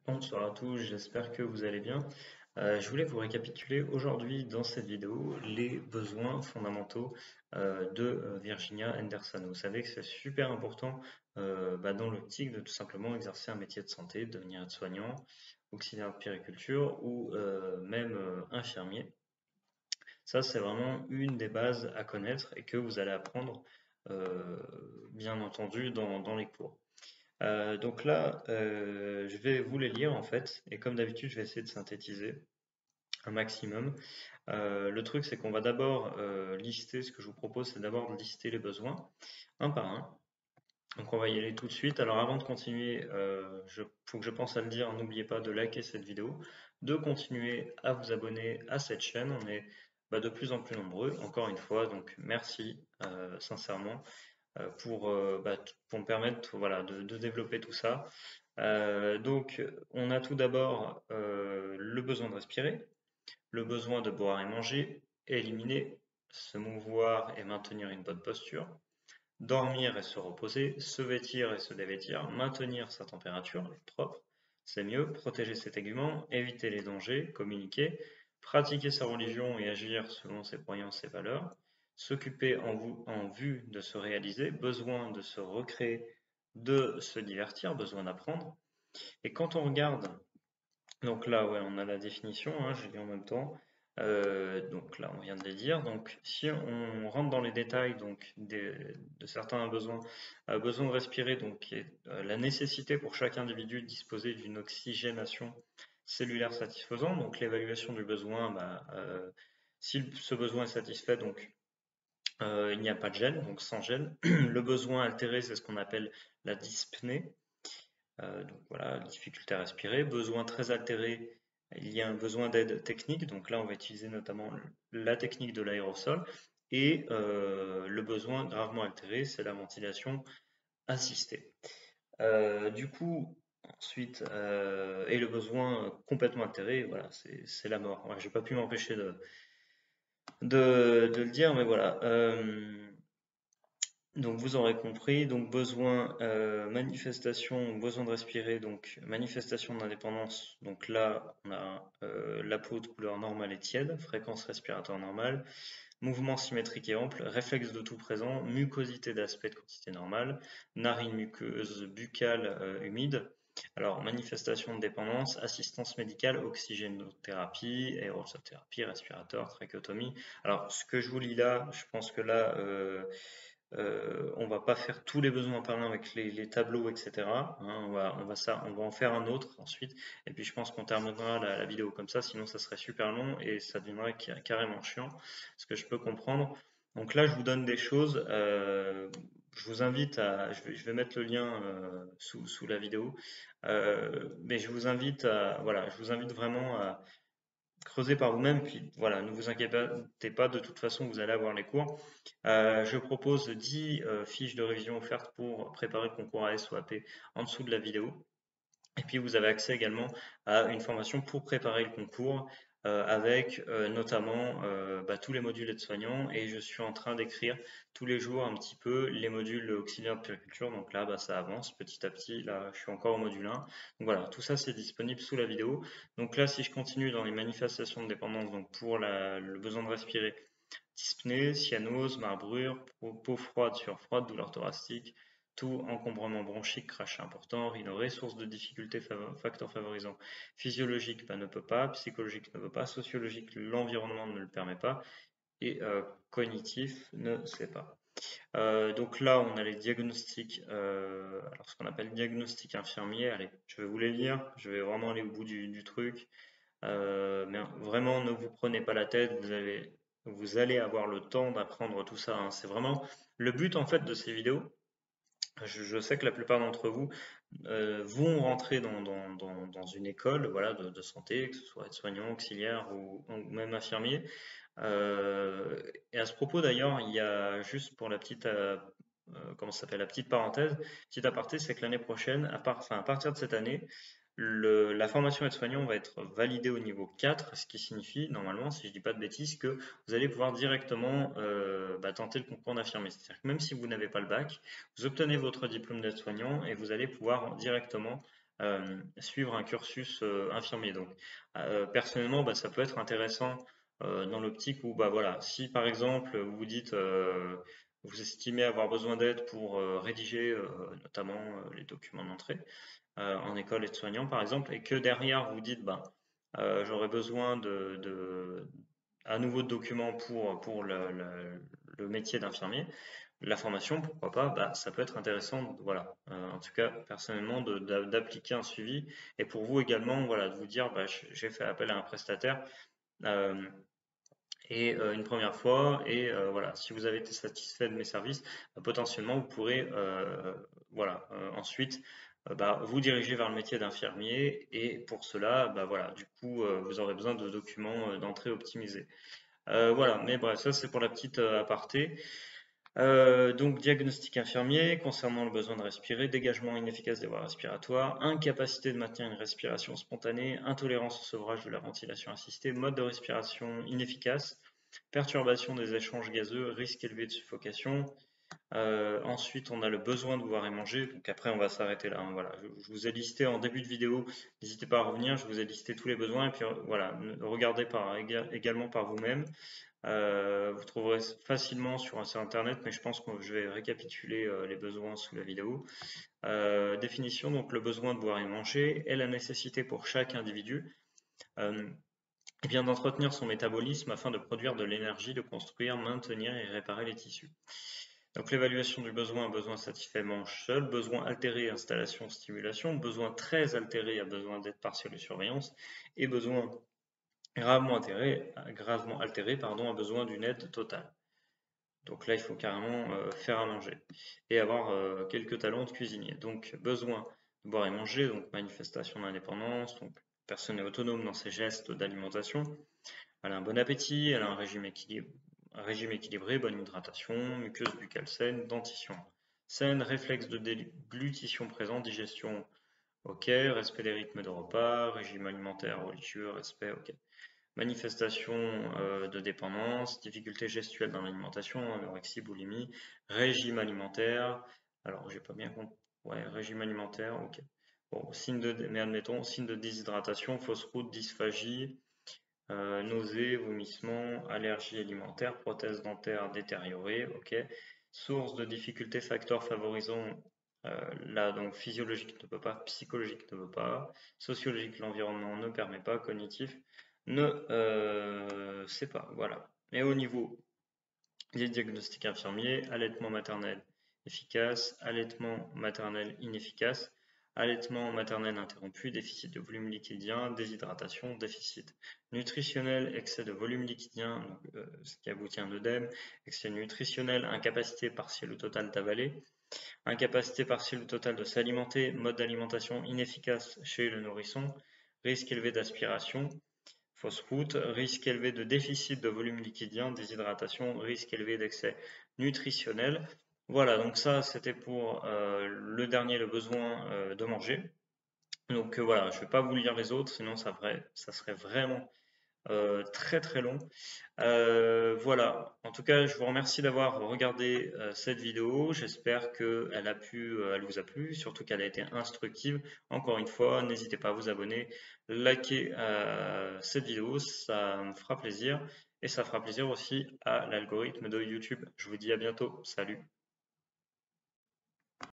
Bonsoir à tous, j'espère que vous allez bien. Je voulais vous récapituler aujourd'hui dans cette vidéo les besoins fondamentaux de Virginia Henderson. Vous savez que c'est super important dans l'optique de tout simplement exercer un métier de santé, de devenir aide-soignant, auxiliaire de puériculture ou même infirmier. Ça, c'est vraiment une des bases à connaître et que vous allez apprendre euh, bien entendu dans les cours. Donc là, je vais vous les lire en fait, et comme d'habitude, je vais essayer de synthétiser un maximum. Le truc, c'est qu'on va d'abord lister, ce que je vous propose, c'est d'abord de lister les besoins, un par un. Donc on va y aller tout de suite. Alors avant de continuer, faut que je pense à le dire, n'oubliez pas de liker cette vidéo, de continuer à vous abonner à cette chaîne. On est de plus en plus nombreux, encore une fois, donc merci sincèrement pour me permettre voilà, de développer tout ça. Donc, on a tout d'abord le besoin de respirer, le besoin de boire et manger, éliminer, se mouvoir et maintenir une bonne posture, dormir et se reposer, se vêtir et se dévêtir, maintenir sa température propre, c'est mieux, protéger ses téguments, éviter les dangers, communiquer, pratiquer sa religion et agir selon ses croyances et valeurs, s'occuper en vue de se réaliser, besoin de se recréer, de se divertir, besoin d'apprendre. Et quand on regarde donc là, ouais, on a la définition, hein, je lis en même temps. Donc là, on vient de les dire. Donc, si on rentre dans les détails de certains besoins, besoin de respirer, donc qui est la nécessité pour chaque individu de disposer d'une oxygénation cellulaire satisfaisante. Donc, l'évaluation du besoin, si ce besoin est satisfait, donc il n'y a pas de gêne, donc sans gêne. Le besoin altéré, c'est ce qu'on appelle la dyspnée. Donc voilà, difficulté à respirer. Besoin très altéré, il y a un besoin d'aide technique. Donc là, on va utiliser notamment la technique de l'aérosol. Et le besoin gravement altéré, c'est la ventilation assistée. Du coup, ensuite, et le besoin complètement altéré, voilà, c'est la mort. Ouais, j'ai pas pu m'empêcher de le dire, mais voilà. Donc vous aurez compris, donc besoin manifestation, besoin de respirer, donc manifestation d'indépendance. Donc là, on a la peau de couleur normale et tiède, fréquence respiratoire normale, mouvement symétrique et ample, réflexe de tout présent, mucosité d'aspect de quantité normale, narine muqueuse buccale humide. Alors manifestation de dépendance, assistance médicale, oxygénothérapie, aérosolthérapie, respirateur, trachéotomie. Alors ce que je vous lis là, je pense que là on va pas faire tous les besoins par l'un avec les tableaux, etc. Hein, on va en faire un autre ensuite. Et puis je pense qu'on terminera la vidéo comme ça, sinon ça serait super long et ça deviendrait carrément chiant, ce que je peux comprendre. Donc là, je vous donne des choses. Je vous invite à, je vais mettre le lien sous la vidéo, mais je vous invite à, voilà, je vous invite vraiment à creuser par vous-même. Puis voilà, ne vous inquiétez pas, de toute façon, vous allez avoir les cours. Je propose 10 fiches de révision offertes pour préparer le concours AS/OAP en dessous de la vidéo. Et puis vous avez accès également à une formation pour préparer le concours avec notamment tous les modules aides-soignants, et je suis en train d'écrire tous les jours un petit peu les modules auxiliaires de puériculture. Donc là, ça avance petit à petit. Là, je suis encore au module 1. Donc voilà, tout ça c'est disponible sous la vidéo. Donc là, si je continue dans les manifestations de dépendance, donc pour le besoin de respirer, dyspnée, cyanose, marbrure, peau froide, sueur froide, douleur thoracique, tout encombrement bronchique, crachat important, rhinorrhée, source de difficulté, facteur favorisant physiologique, ne peut pas, psychologique ne veut pas, sociologique, l'environnement ne le permet pas, et cognitif ne sait pas. Donc là, on a les diagnostics, alors ce qu'on appelle diagnostic infirmier. Allez, je vais vous les lire, je vais vraiment aller au bout du truc. Mais vraiment, ne vous prenez pas la tête, vous allez avoir le temps d'apprendre tout ça, hein. C'est vraiment le but en fait de ces vidéos. Je sais que la plupart d'entre vous vont rentrer dans une école, voilà, de santé, que ce soit aide-soignant, auxiliaire ou même infirmier. Et à ce propos d'ailleurs, il y a juste pour la petite, comment ça s'appelle, la petite parenthèse, petit aparté, c'est que l'année prochaine, à partir de cette année, la formation aide-soignant va être validée au niveau 4, ce qui signifie normalement, si je ne dis pas de bêtises, que vous allez pouvoir directement tenter le concours d'infirmier. C'est-à-dire que même si vous n'avez pas le bac, vous obtenez votre diplôme d'aide-soignant et vous allez pouvoir directement suivre un cursus infirmier. Donc, personnellement, bah, ça peut être intéressant dans l'optique où, bah, voilà, si par exemple vous vous dites, vous estimez avoir besoin d'aide pour rédiger notamment les documents d'entrée en école aide-soignant par exemple, et que derrière vous dites, bah, j'aurais besoin à nouveau de documents pour le métier d'infirmier, la formation, pourquoi pas, bah, ça peut être intéressant, voilà, en tout cas personnellement, d'appliquer un suivi, et pour vous également, voilà, de vous dire, bah, j'ai fait appel à un prestataire, euh, et une première fois, et voilà, si vous avez été satisfait de mes services, bah, potentiellement vous pourrez voilà, ensuite bah, vous diriger vers le métier d'infirmier, et pour cela, bah, voilà, du coup, vous aurez besoin de documents d'entrée optimisés. Voilà, mais bref, ça c'est pour la petite aparté. Donc, diagnostic infirmier concernant le besoin de respirer, dégagement inefficace des voies respiratoires, incapacité de maintenir une respiration spontanée, intolérance au sevrage de la ventilation assistée, mode de respiration inefficace, perturbation des échanges gazeux, risque élevé de suffocation. Ensuite, on a le besoin de boire et manger. Donc après, on va s'arrêter là, hein, voilà. Je vous ai listé en début de vidéo, n'hésitez pas à revenir, je vous ai listé tous les besoins, et puis voilà, regardez également par vous-même. Vous trouverez facilement sur un site internet, mais je pense que je vais récapituler les besoins sous la vidéo. Définition, donc le besoin de boire et manger est la nécessité pour chaque individu et bien d'entretenir son métabolisme afin de produire de l'énergie, de construire, maintenir et réparer les tissus. Donc l'évaluation du besoin, besoin satisfait mange seul, besoin altéré, installation, stimulation, besoin très altéré, a besoin d'aide partielle et surveillance, et besoin gravement altéré pardon, a besoin d'une aide totale. Donc là, il faut carrément faire à manger et avoir quelques talents de cuisinier. Donc besoin de boire et manger, donc manifestation d'indépendance, donc personne est autonome dans ses gestes d'alimentation. Elle a un bon appétit, elle a un régime équilibré, bonne hydratation, muqueuse buccale saine, dentition saine, réflexe de déglutition présent, digestion ok, respect des rythmes de repas, régime alimentaire religieux, respect ok. Manifestation de dépendance, difficultés gestuelles dans l'alimentation, anorexie, boulimie, régime alimentaire. Alors, j'ai pas bien compris. Ouais, régime alimentaire, ok. Bon, mais admettons, signe de déshydratation, fausse route, dysphagie, nausées, vomissements, allergie alimentaire, prothèse dentaire détériorée, ok. Source de difficultés, facteurs favorisant là, donc physiologique ne peut pas, psychologique ne veut pas, sociologique, l'environnement ne permet pas, cognitif ne sait pas. Voilà. Et au niveau des diagnostics infirmiers, allaitement maternel efficace, allaitement maternel inefficace, allaitement maternel interrompu, déficit de volume liquidien, déshydratation, déficit nutritionnel, excès de volume liquidien, donc, ce qui aboutit à un œdème, excès nutritionnel, incapacité partielle ou totale d'avaler, incapacité partielle ou totale de s'alimenter, mode d'alimentation inefficace chez le nourrisson, risque élevé d'aspiration, fausse route, risque élevé de déficit de volume liquidien, déshydratation, risque élevé d'excès nutritionnel. Voilà, donc ça c'était pour le dernier, le besoin de manger. Donc voilà, je ne vais pas vous lire les autres, sinon ça serait vraiment très très long. Voilà, en tout cas, je vous remercie d'avoir regardé cette vidéo. J'espère qu'elle elle vous a plu, surtout qu'elle a été instructive. Encore une fois, n'hésitez pas à vous abonner, liker cette vidéo, ça me fera plaisir et ça fera plaisir aussi à l'algorithme de YouTube. Je vous dis à bientôt, salut!